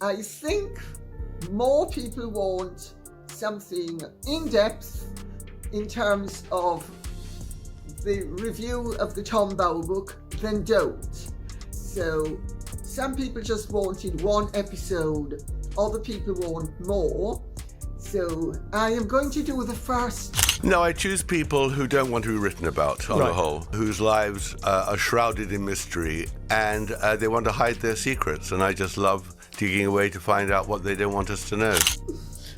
I think more people want something in-depth in terms of the review of the Tom Bauer book than don't. So some people just wanted one episode, other people want more. So I am going to do the first. No, I choose people who don't want to be written about on the whole, whose lives are shrouded in mystery, and they want to hide their secrets, and I just love digging away to find out what they don't want us to know.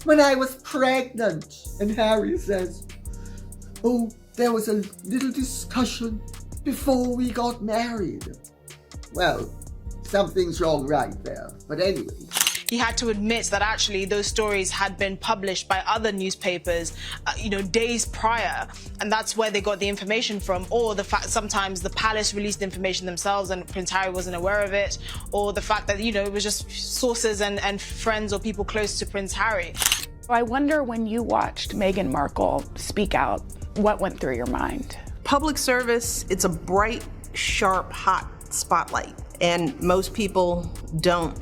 When I was pregnant, and Harry says, oh, there was a little discussion before we got married. Well, something's wrong right there, but anyway. He had to admit that actually those stories had been published by other newspapers, days prior, and that's where they got the information from. Or the fact sometimes the palace released information themselves and Prince Harry wasn't aware of it, or the fact that it was just sources and friends or people close to Prince Harry. I wonder, when you watched Meghan Markle speak out, what went through your mind? Public service, it's a bright, sharp, hot spotlight, and most people don't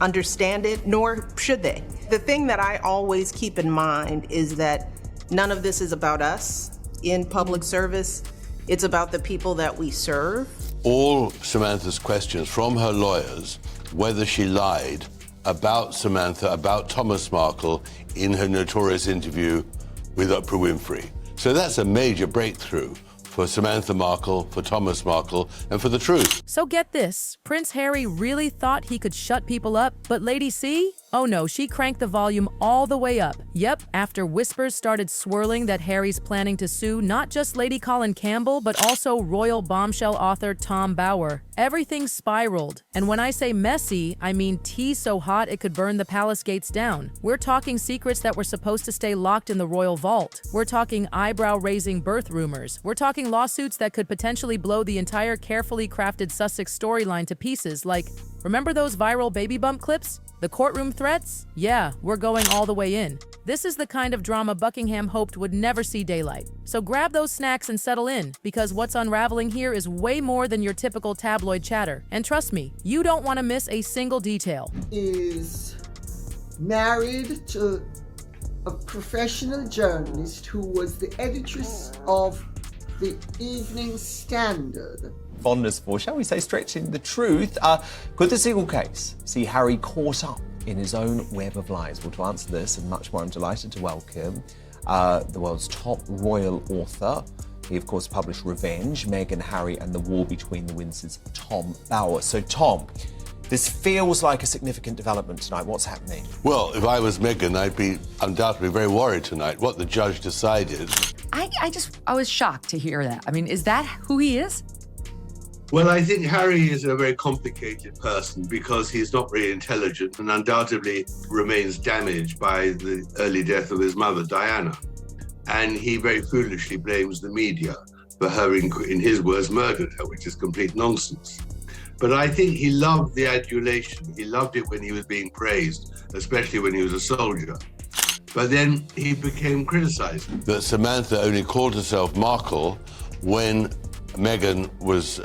understand it, nor should they. The thing that I always keep in mind is that none of this is about us in public service. It's about the people that we serve. All Samantha's questions from her lawyers, whether she lied about Samantha, about Thomas Markle in her notorious interview with Oprah Winfrey. So that's a major breakthrough for Samantha Markle, for Thomas Markle, and for the truth. So get this, Prince Harry really thought he could shut people up, but Lady C? Oh no, she cranked the volume all the way up. Yep, after whispers started swirling that Harry's planning to sue not just Lady Colin Campbell, but also royal bombshell author Tom Bauer, everything spiraled. And when I say messy, I mean tea so hot it could burn the palace gates down. We're talking secrets that were supposed to stay locked in the royal vault. We're talking eyebrow-raising birth rumors. We're talking lawsuits that could potentially blow the entire carefully crafted Sussex storyline to pieces, like, remember those viral baby bump clips? The courtroom threats? Yeah, we're going all the way in. This is the kind of drama Buckingham hoped would never see daylight. So grab those snacks and settle in, because what's unraveling here is way more than your typical tabloid chatter. And trust me, you don't want to miss a single detail. Is married to a professional journalist who was the editress of the Evening Standard. Fondness for, shall we say, stretching the truth. Could the single case see Harry caught up in his own web of lies? Well, to answer this and much more, I'm delighted to welcome the world's top royal author. He, of course, published Revenge, Meghan, Harry and the War Between the Windsors, Tom Bauer. So, Tom, this feels like a significant development tonight. What's happening? Well, if I was Meghan, I'd be undoubtedly very worried tonight. What the judge decided. I was shocked to hear that. I mean, is that who he is? Well, I think Harry is a very complicated person because he's not very intelligent and undoubtedly remains damaged by the early death of his mother, Diana. And he very foolishly blames the media for her, in his words, murdered her, which is complete nonsense. But I think he loved the adulation. He loved it when he was being praised, especially when he was a soldier. But then he became criticized. That Samantha only called herself Markle when Meghan was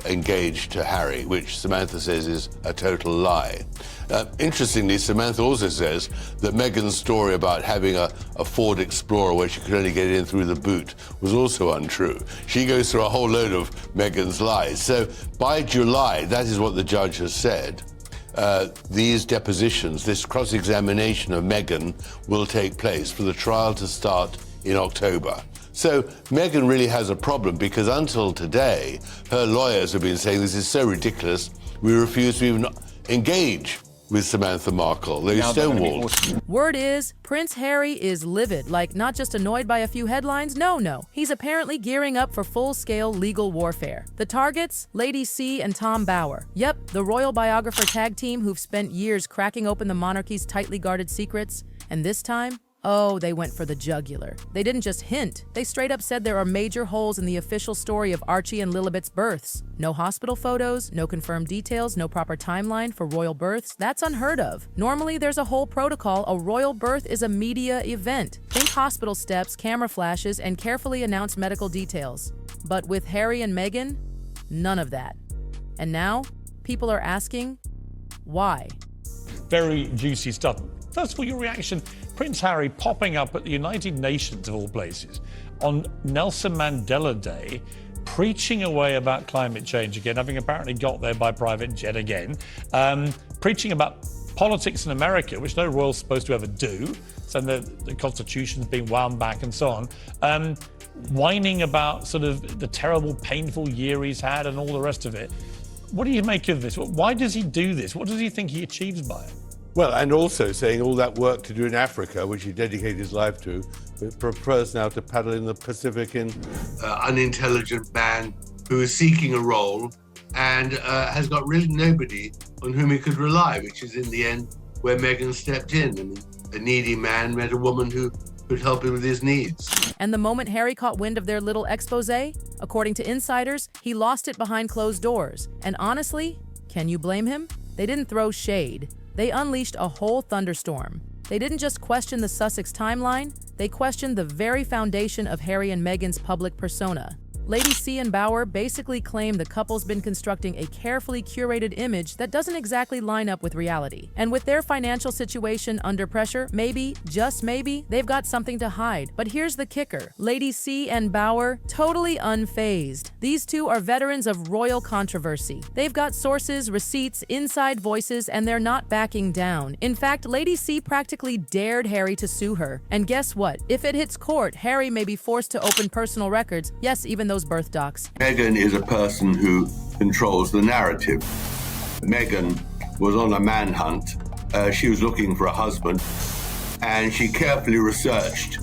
engaged to Harry, which Samantha says is a total lie. Interestingly, Samantha also says that Meghan's story about having a Ford Explorer where she could only get in through the boot was also untrue. She goes through a whole load of Meghan's lies. So by July, that is what the judge has said, these depositions, this cross-examination of Meghan will take place for the trial to start in October. So Meghan really has a problem because until today, her lawyers have been saying this is so ridiculous, we refuse to even engage with Samantha Markle. They stonewalled. Word is, Prince Harry is livid, like not just annoyed by a few headlines, no. He's apparently gearing up for full-scale legal warfare. The targets, Lady C and Tom Bauer. Yep, the royal biographer tag team who've spent years cracking open the monarchy's tightly guarded secrets. And this time, oh, they went for the jugular. They didn't just hint, they straight up said there are major holes in the official story of Archie and Lilibet's births. No hospital photos, no confirmed details, no proper timeline for royal births. That's unheard of. Normally, there's a whole protocol. A royal birth is a media event. Think hospital steps, camera flashes, and carefully announced medical details. But with Harry and Meghan, none of that. And now, people are asking, why? very juicy stuff. First of all, your reaction, Prince Harry popping up at the United Nations, of all places, on Nelson Mandela Day, preaching away about climate change again, having apparently got there by private jet again, preaching about politics in America, which no royal's supposed to ever do, so the Constitution's being wound back and so on, whining about sort of the terrible, painful year he's had and all the rest of it. What do you make of this? Why does he do this? What does he think he achieves by it? Well, and also saying all that work to do in Africa, which he dedicated his life to, prefers now to paddle in the Pacific in... unintelligent man who is seeking a role and has got really nobody on whom he could rely, which is in the end where Meghan stepped in. I mean, a needy man met a woman who could help him with his needs. And the moment Harry caught wind of their little expose, according to insiders, he lost it behind closed doors. And honestly, can you blame him? They didn't throw shade. They unleashed a whole thunderstorm. They didn't just question the Sussex timeline, they questioned the very foundation of Harry and Meghan's public persona. Lady C and Bauer basically claim the couple's been constructing a carefully curated image that doesn't exactly line up with reality. And with their financial situation under pressure, maybe, just maybe, they've got something to hide. But here's the kicker. Lady C and Bauer, totally unfazed. These two are veterans of royal controversy. They've got sources, receipts, inside voices, and they're not backing down. In fact, Lady C practically dared Harry to sue her. And guess what? If it hits court, Harry may be forced to open personal records, yes, even those birth docs. Meghan is a person who controls the narrative. Meghan was on a manhunt. She was looking for a husband, and she carefully researched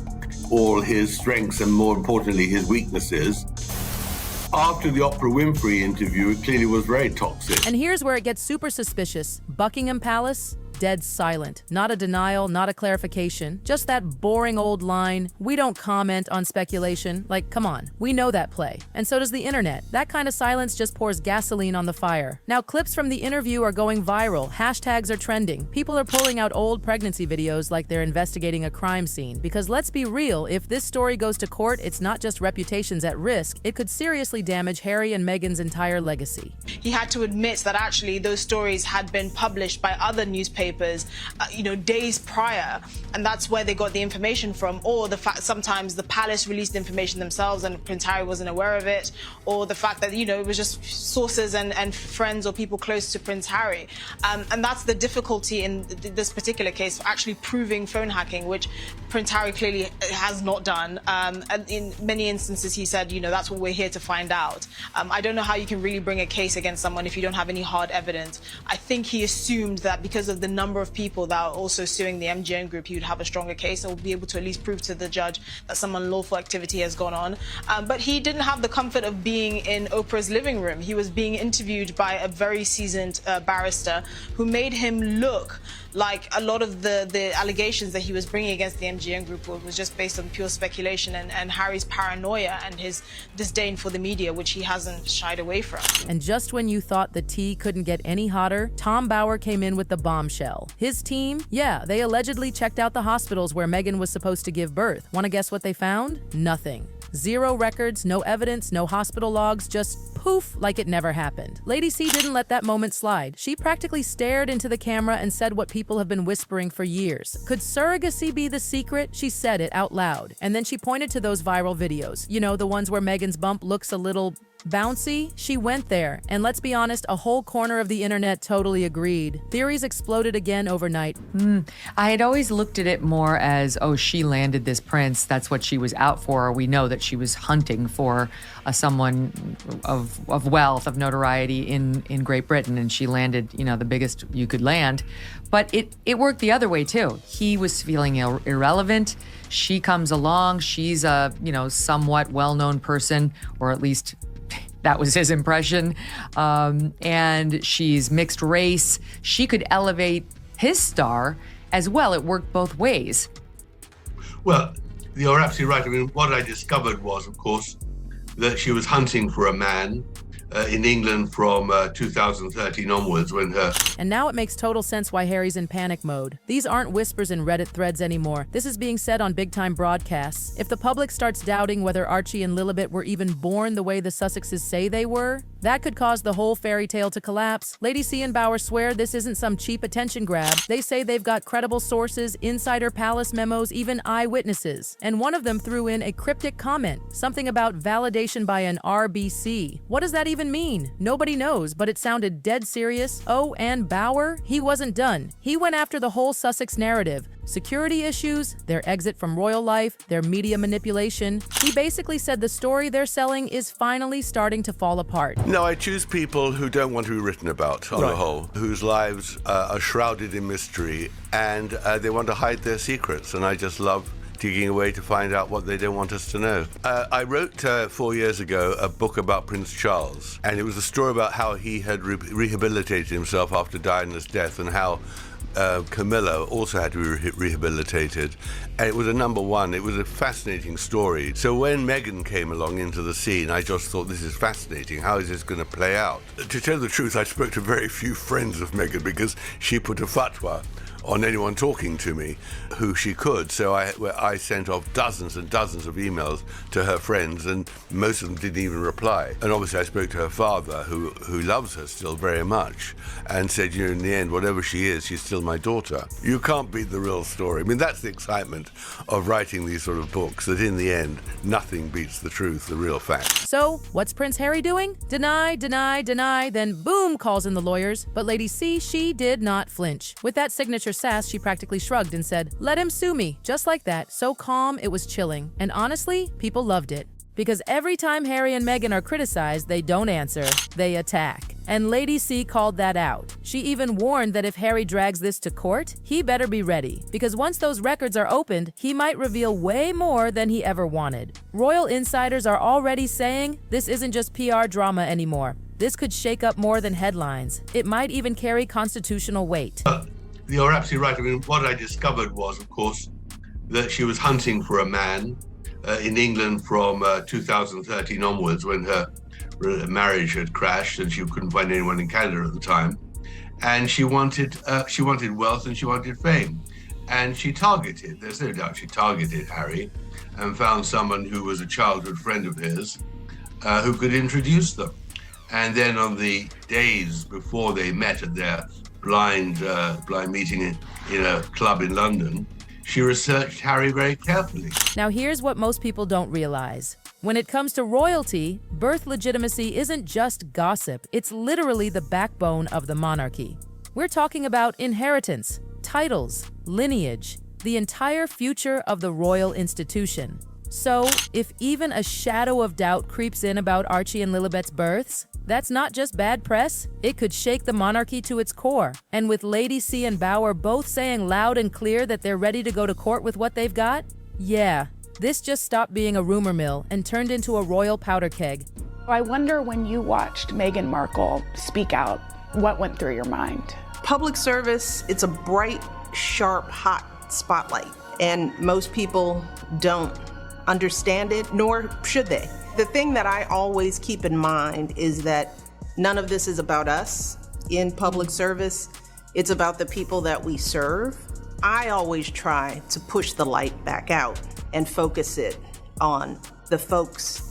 all his strengths and, more importantly, his weaknesses. After the Oprah Winfrey interview, it clearly was very toxic. And here's where it gets super suspicious. Buckingham Palace, dead silent. Not a denial, not a clarification. Just that boring old line, we don't comment on speculation. Like, come on, we know that play. And so does the internet. That kind of silence just pours gasoline on the fire. Now, clips from the interview are going viral. Hashtags are trending. People are pulling out old pregnancy videos like they're investigating a crime scene. Because let's be real, if this story goes to court, it's not just reputations at risk. It could seriously damage Harry and Meghan's entire legacy. He had to admit that actually those stories had been published by other newspapers, days prior, and that's where they got the information from. Or the fact sometimes the palace released information themselves and Prince Harry wasn't aware of it, or the fact that it was just sources and friends or people close to Prince Harry, and that's the difficulty in this particular case, actually proving phone hacking, which Prince Harry clearly has not done. And in many instances he said, that's what we're here to find out. I don't know how you can really bring a case against someone if you don't have any hard evidence. I think he assumed that because of the number of people that are also suing the MGN group, he would have a stronger case or be able to at least prove to the judge that some unlawful activity has gone on. But he didn't have the comfort of being in Oprah's living room. He was being interviewed by a very seasoned barrister who made him look like a lot of the allegations that he was bringing against the MGN group was just based on pure speculation and Harry's paranoia and his disdain for the media, which he hasn't shied away from. And just when you thought the tea couldn't get any hotter, Tom Bauer came in with the bombshell. His team, they allegedly checked out the hospitals where Meghan was supposed to give birth. Want to guess what they found? Nothing. Zero records, no evidence, no hospital logs, just poof, like it never happened. Lady C didn't let that moment slide. She practically stared into the camera and said what people have been whispering for years. Could surrogacy be the secret? She said it out loud. And then she pointed to those viral videos. The ones where Meghan's bump looks a little bouncy? She went there, and let's be honest, a whole corner of the internet totally agreed. Theories exploded again overnight. I had always looked at it more as, she landed this prince, that's what she was out for. We know that she was hunting for someone of wealth, of notoriety in Great Britain, and she landed, the biggest you could land. But it worked the other way too. He was feeling irrelevant. She comes along, she's a, somewhat well-known person, or at least that was his impression. And she's mixed race. She could elevate his star as well. It worked both ways. Well, you're absolutely right. I mean, what I discovered was, of course, that she was hunting for a man in England from 2013 onwards when her... And now it makes total sense why Harry's in panic mode. These aren't whispers in Reddit threads anymore. This is being said on big-time broadcasts. If the public starts doubting whether Archie and Lilibet were even born the way the Sussexes say they were, that could cause the whole fairy tale to collapse. Lady C and Bauer swear this isn't some cheap attention grab. They say they've got credible sources, insider palace memos, even eyewitnesses. And one of them threw in a cryptic comment, something about validation by an RBC. What does that even mean? Nobody knows, but it sounded dead serious. Oh, and Bauer? He wasn't done. He went after the whole Sussex narrative. Security issues, their exit from royal life, their media manipulation. He basically said the story they're selling is finally starting to fall apart. No, I choose people who don't want to be written about on the whole, whose lives are shrouded in mystery, and they want to hide their secrets, and I just love digging away to find out what they don't want us to know. I wrote 4 years ago a book about Prince Charles, and it was a story about how he had rehabilitated himself after Diana's death, and how Camilla also had to be rehabilitated, and it was a #1. It was a fascinating story. So when Meghan came along into the scene, I just thought, this is fascinating. How is this going to play out? To tell the truth, I spoke to very few friends of Meghan because she put a fatwa on anyone talking to me who she could. So I sent off dozens and dozens of emails to her friends, and most of them didn't even reply. And obviously I spoke to her father, who loves her still very much, and said, you know, in the end, whatever she is, she's still my daughter. You can't beat the real story. I mean, that's the excitement of writing these sort of books, that in the end, nothing beats the truth, the real fact. So, what's Prince Harry doing? Deny, deny, deny, then boom, calls in the lawyers. But Lady C, she did not flinch. With that signature sass, she practically shrugged and said, let him sue me. Just like that, so calm, it was chilling. And honestly, people loved it. Because every time Harry and Meghan are criticized, they don't answer, they attack. And Lady C called that out. She even warned that if Harry drags this to court, he better be ready. Because once those records are opened, he might reveal way more than he ever wanted. Royal insiders are already saying this isn't just PR drama anymore. This could shake up more than headlines. It might even carry constitutional weight. You're absolutely right. I mean, what I discovered was, of course, that she was hunting for a man in England from 2013 onwards, when her marriage had crashed and she couldn't find anyone in Canada at the time. And she wanted wealth and she wanted fame. And she targeted, there's no doubt she targeted Harry, and found someone who was a childhood friend of his who could introduce them. And then on the days before they met at their blind meeting in a club in London, she researched Harry very carefully. Now here's what most people don't realize. When it comes to royalty, birth legitimacy isn't just gossip, it's literally the backbone of the monarchy. We're talking about inheritance, titles, lineage, the entire future of the royal institution. So, if even a shadow of doubt creeps in about Archie and Lilibet's births, that's not just bad press, it could shake the monarchy to its core. And with Lady C and Bauer both saying loud and clear that they're ready to go to court with what they've got, yeah, this just stopped being a rumor mill and turned into a royal powder keg. I wonder, when you watched Meghan Markle speak out, what went through your mind? Public service, it's a bright, sharp, hot spotlight, and most people don't understand it, nor should they. The thing that I always keep in mind is that none of this is about us in public service. It's about the people that we serve. I always try to push the light back out and focus it on the folks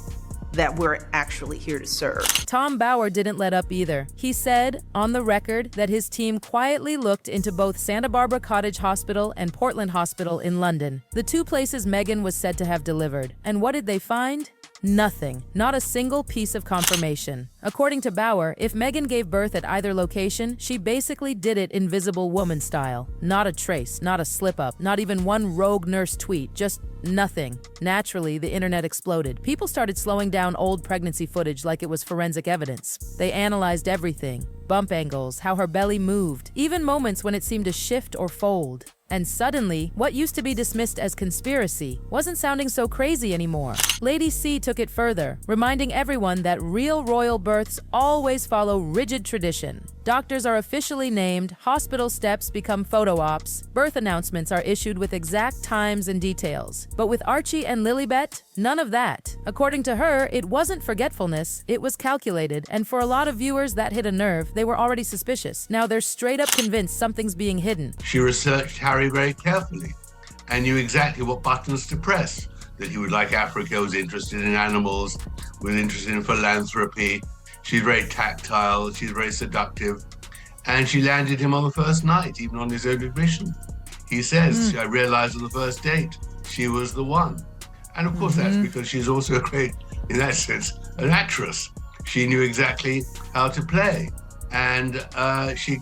that we're actually here to serve. Tom Bauer didn't let up either. He said, on the record, that his team quietly looked into both Santa Barbara Cottage Hospital and Portland Hospital in London, the two places Meghan was said to have delivered. And what did they find? Nothing. Not a single piece of confirmation. According to Bauer, if Meghan gave birth at either location, she basically did it Invisible Woman style. Not a trace, not a slip-up, not even one rogue nurse tweet, just nothing. Naturally, the internet exploded. People started slowing down old pregnancy footage like it was forensic evidence. They analyzed everything. Bump angles, how her belly moved, even moments when it seemed to shift or fold. And suddenly, what used to be dismissed as conspiracy wasn't sounding so crazy anymore. Lady C took it further, reminding everyone that real royal births always follow rigid tradition. Doctors are officially named, hospital steps become photo ops, birth announcements are issued with exact times and details. But with Archie and Lilibet, none of that. According to her, it wasn't forgetfulness, it was calculated, and for a lot of viewers that hit a nerve. They were already suspicious. Now they're straight up convinced something's being hidden. She researched Harry very carefully and knew exactly what buttons to press, that he would like Africa, was interested in animals, was interested in philanthropy. She's very tactile, she's very seductive, and she landed him on the first night, even on his own admission. He says, I realized on the first date, she was the one. And of course that's because she's also a great, in that sense, an actress. She knew exactly how to play. And she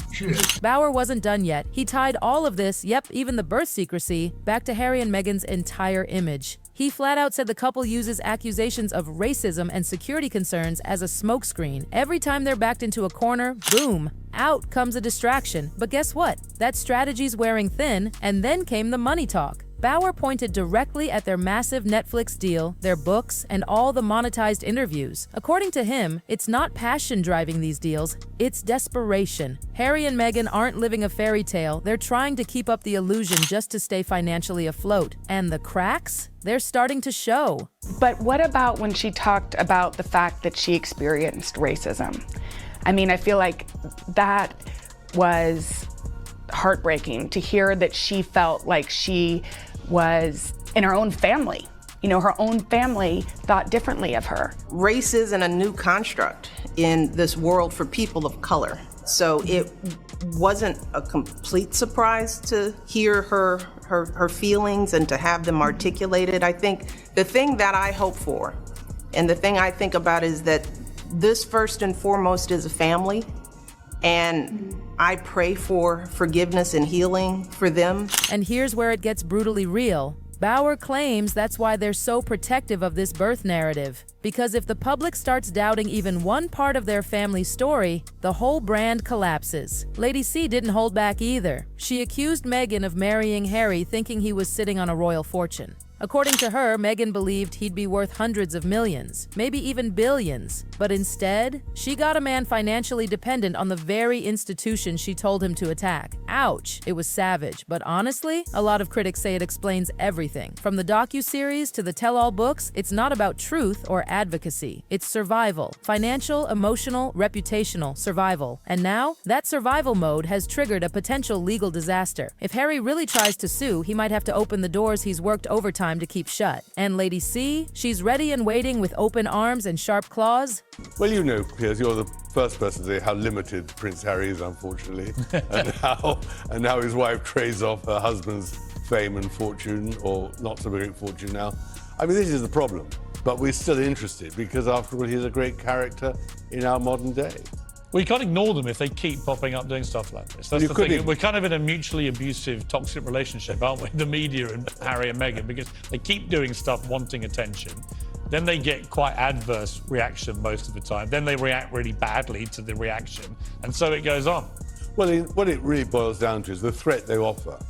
Bauer wasn't done yet. He tied all of this, yep, even the birth secrecy, back to Harry and Meghan's entire image. He flat out said the couple uses accusations of racism and security concerns as a smokescreen. Every time they're backed into a corner, boom, out comes a distraction. But guess what? That strategy's wearing thin, and then came the money talk. Bauer pointed directly at their massive Netflix deal, their books, and all the monetized interviews. According to him, it's not passion driving these deals, it's desperation. Harry and Meghan aren't living a fairy tale, they're trying to keep up the illusion just to stay financially afloat. And the cracks? They're starting to show. But what about when she talked about the fact that she experienced racism? I mean, I feel like that was heartbreaking to hear that she felt like she was in her own family. You know, her own family thought differently of her. Race isn't a new construct in this world for people of color. So it wasn't a complete surprise to hear her feelings and to have them articulated. I think the thing that I hope for and the thing I think about is that this first and foremost is a family, and I pray for forgiveness and healing for them. And here's where it gets brutally real. Bauer claims that's why they're so protective of this birth narrative. Because if the public starts doubting even one part of their family's story, the whole brand collapses. Lady C didn't hold back either. She accused Meghan of marrying Harry thinking he was sitting on a royal fortune. According to her, Meghan believed he'd be worth hundreds of millions, maybe even billions. But instead, she got a man financially dependent on the very institution she told him to attack. Ouch, it was savage. But honestly, a lot of critics say it explains everything. From the docuseries to the tell-all books, it's not about truth or advocacy. It's survival. Financial, emotional, reputational survival. And now, that survival mode has triggered a potential legal disaster. If Harry really tries to sue, he might have to open the doors he's worked overtime to keep shut. And Lady C, she's ready and waiting with open arms and sharp claws. Well, you know, Piers, you're the first person to say how limited Prince Harry is, unfortunately, and how his wife trades off her husband's fame and fortune, or not so great fortune now. I mean, this is the problem, but we're still interested because, after all, he's a great character in our modern day. Well, you can't ignore them if they keep popping up doing stuff like this. That's the thing. We're kind of in a mutually abusive, toxic relationship, aren't we? The media and Harry and Meghan, because they keep doing stuff wanting attention. Then they get quite adverse reaction most of the time. Then they react really badly to the reaction. And so it goes on. Well, what it really boils down to is the threat they offer.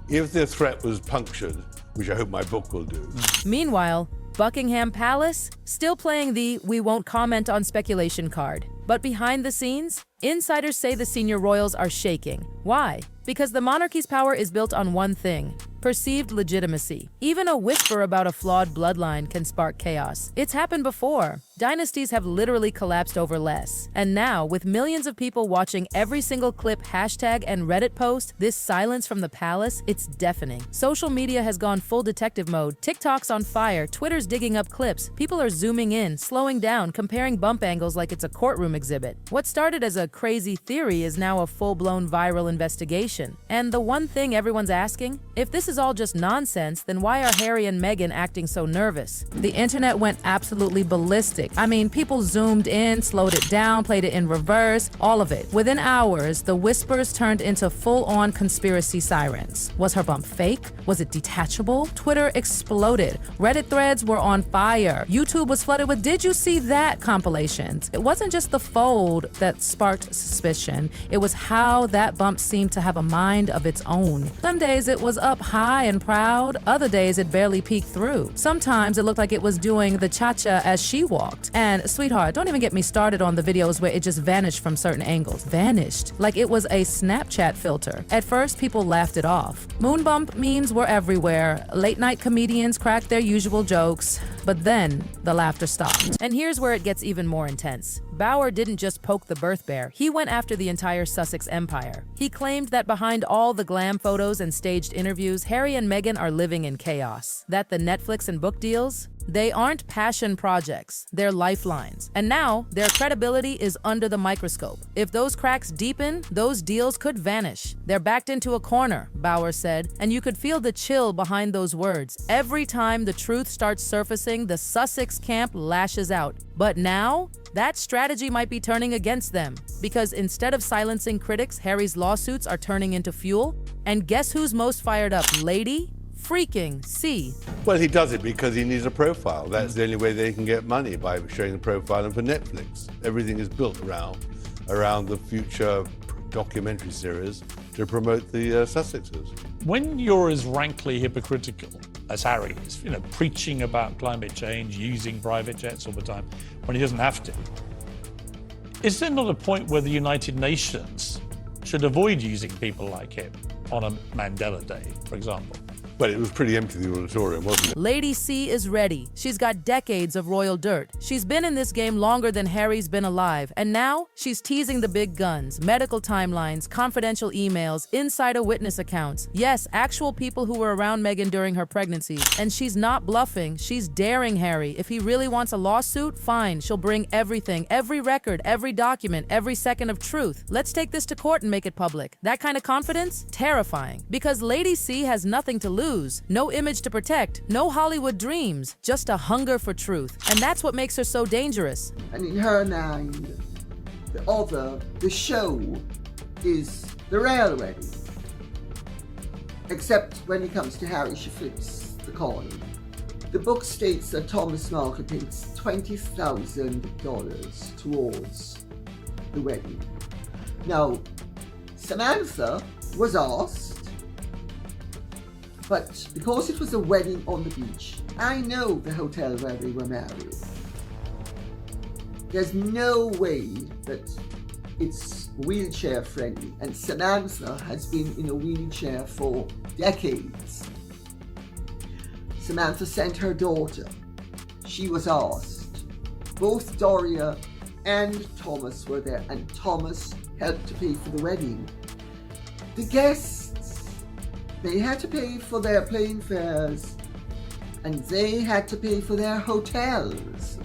If the threat was punctured, which I hope my book will do. Meanwhile, Buckingham Palace, still playing the "we won't comment on speculation" card. But behind the scenes, insiders say the senior royals are shaking. Why? Because the monarchy's power is built on one thing: perceived legitimacy. Even a whisper about a flawed bloodline can spark chaos. It's happened before. Dynasties have literally collapsed over less. And now, with millions of people watching every single clip, hashtag, and Reddit post, this silence from the palace, it's deafening. Social media has gone full detective mode. TikTok's on fire, Twitter's digging up clips. People are zooming in, slowing down, comparing bump angles like it's a courtroom exhibit. What started as a crazy theory is now a full-blown viral investigation. And the one thing everyone's asking, if this is all just nonsense, then why are Harry and Meghan acting so nervous? The internet went absolutely ballistic. I mean, people zoomed in, slowed it down, played it in reverse, all of it. Within hours, the whispers turned into full-on conspiracy sirens. Was her bump fake? Was it detachable? Twitter exploded. Reddit threads were on fire. YouTube was flooded with "did you see that" compilations. It wasn't just the fold that sparked suspicion. It was how that bump seemed to have a mind of its own. Some days it was up high and proud, other days it barely peeked through. Sometimes it looked like it was doing the cha-cha as she walked. And sweetheart, don't even get me started on the videos where it just vanished from certain angles. Vanished. Like it was a Snapchat filter. At first, people laughed it off. Moon bump memes were everywhere. Late night comedians cracked their usual jokes. But then the laughter stopped. And here's where it gets even more intense. Bauer didn't just poke the birth bear, he went after the entire Sussex empire. He claimed that behind all the glam photos and staged interviews, Harry and Meghan are living in chaos. That the Netflix and book deals, they aren't passion projects, they're lifelines. And now, their credibility is under the microscope. If those cracks deepen, those deals could vanish. They're backed into a corner, Bauer said, and you could feel the chill behind those words. Every time the truth starts surfacing, the Sussex camp lashes out. But now, that strategy might be turning against them, because instead of silencing critics, Harry's lawsuits are turning into fuel. And guess who's most fired up? Lady freaking C. Well, he does it because he needs a profile. That's the only way they can get money, by showing the profile. And for Netflix, everything is built around the future documentary series to promote the Sussexes. When you're as rankly hypocritical as Harry is, preaching about climate change, using private jets all the time, when he doesn't have to, is there not a point where the United Nations should avoid using people like him on a Mandela Day, for example? Well, it was pretty empty, the auditorium, wasn't it? Lady C is ready. She's got decades of royal dirt. She's been in this game longer than Harry's been alive. And now, she's teasing the big guns, medical timelines, confidential emails, insider witness accounts. Yes, actual people who were around Meghan during her pregnancy. And she's not bluffing, she's daring Harry. If he really wants a lawsuit, fine. She'll bring everything, every record, every document, every second of truth. Let's take this to court and make it public. That kind of confidence? Terrifying. Because Lady C has nothing to lose. No image to protect, no Hollywood dreams, just a hunger for truth. And that's what makes her so dangerous. And in her mind, the show is the real wedding. Except when it comes to Harry, she flips the coin. The book states that Thomas Markle pays $20,000 towards the wedding. Now, Samantha was asked, but because it was a wedding on the beach, I know the hotel where they were married. There's no way that it's wheelchair friendly, and Samantha has been in a wheelchair for decades. Samantha sent her daughter. She was asked. Both Doria and Thomas were there, and Thomas helped to pay for the wedding. The guests, they had to pay for their plane fares, and they had to pay for their hotels.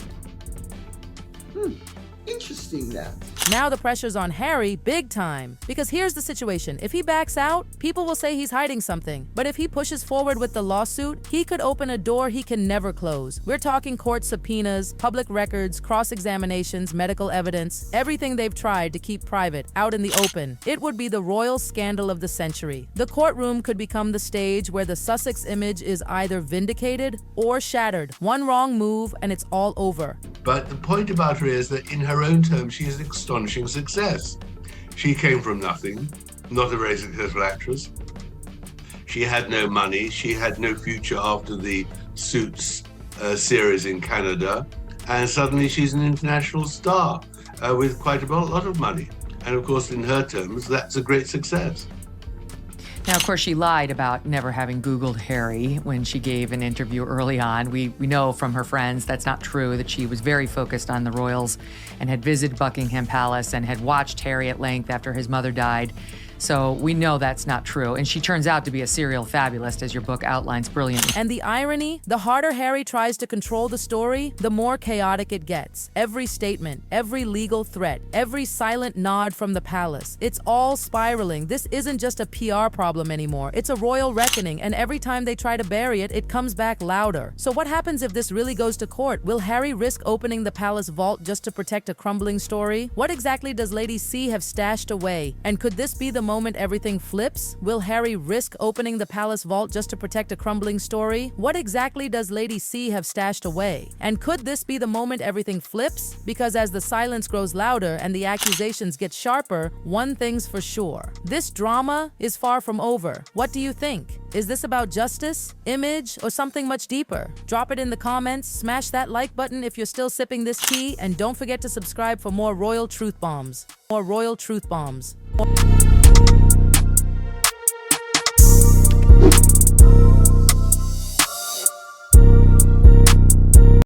Interesting that. Now the pressure's on Harry big time. Because here's the situation. If he backs out, people will say he's hiding something. But if he pushes forward with the lawsuit, he could open a door he can never close. We're talking court subpoenas, public records, cross-examinations, medical evidence, everything they've tried to keep private, out in the open. It would be the royal scandal of the century. The courtroom could become the stage where the Sussex image is either vindicated or shattered. One wrong move and it's all over. But the point about her is that in her own terms, she is an astonishing success. She came from nothing, not a very successful actress. She had no money. She had no future after the Suits series in Canada. And suddenly she's an international star with quite a lot of money. And of course, in her terms, that's a great success. Now, of course, she lied about never having Googled Harry when she gave an interview early on. We know from her friends that's not true, that she was very focused on the royals and had visited Buckingham Palace and had watched Harry at length after his mother died. So we know that's not true. And she turns out to be a serial fabulist, as your book outlines brilliantly. And the irony, the harder Harry tries to control the story, the more chaotic it gets. Every statement, every legal threat, every silent nod from the palace, it's all spiraling. This isn't just a PR problem anymore. It's a royal reckoning, and every time they try to bury it, it comes back louder. So what happens if this really goes to court? Will Harry risk opening the palace vault just to protect a crumbling story? What exactly does Lady C have stashed away? And could this be the moment everything flips? Will Harry risk opening the palace vault just to protect a crumbling story? What exactly does Lady C have stashed away? And could this be the moment everything flips? Because as the silence grows louder and the accusations get sharper, one thing's for sure. This drama is far from over. What do you think? Is this about justice, image, or something much deeper? Drop it in the comments, smash that like button if you're still sipping this tea, and don't forget to subscribe for more royal truth bombs. More royal truth bombs.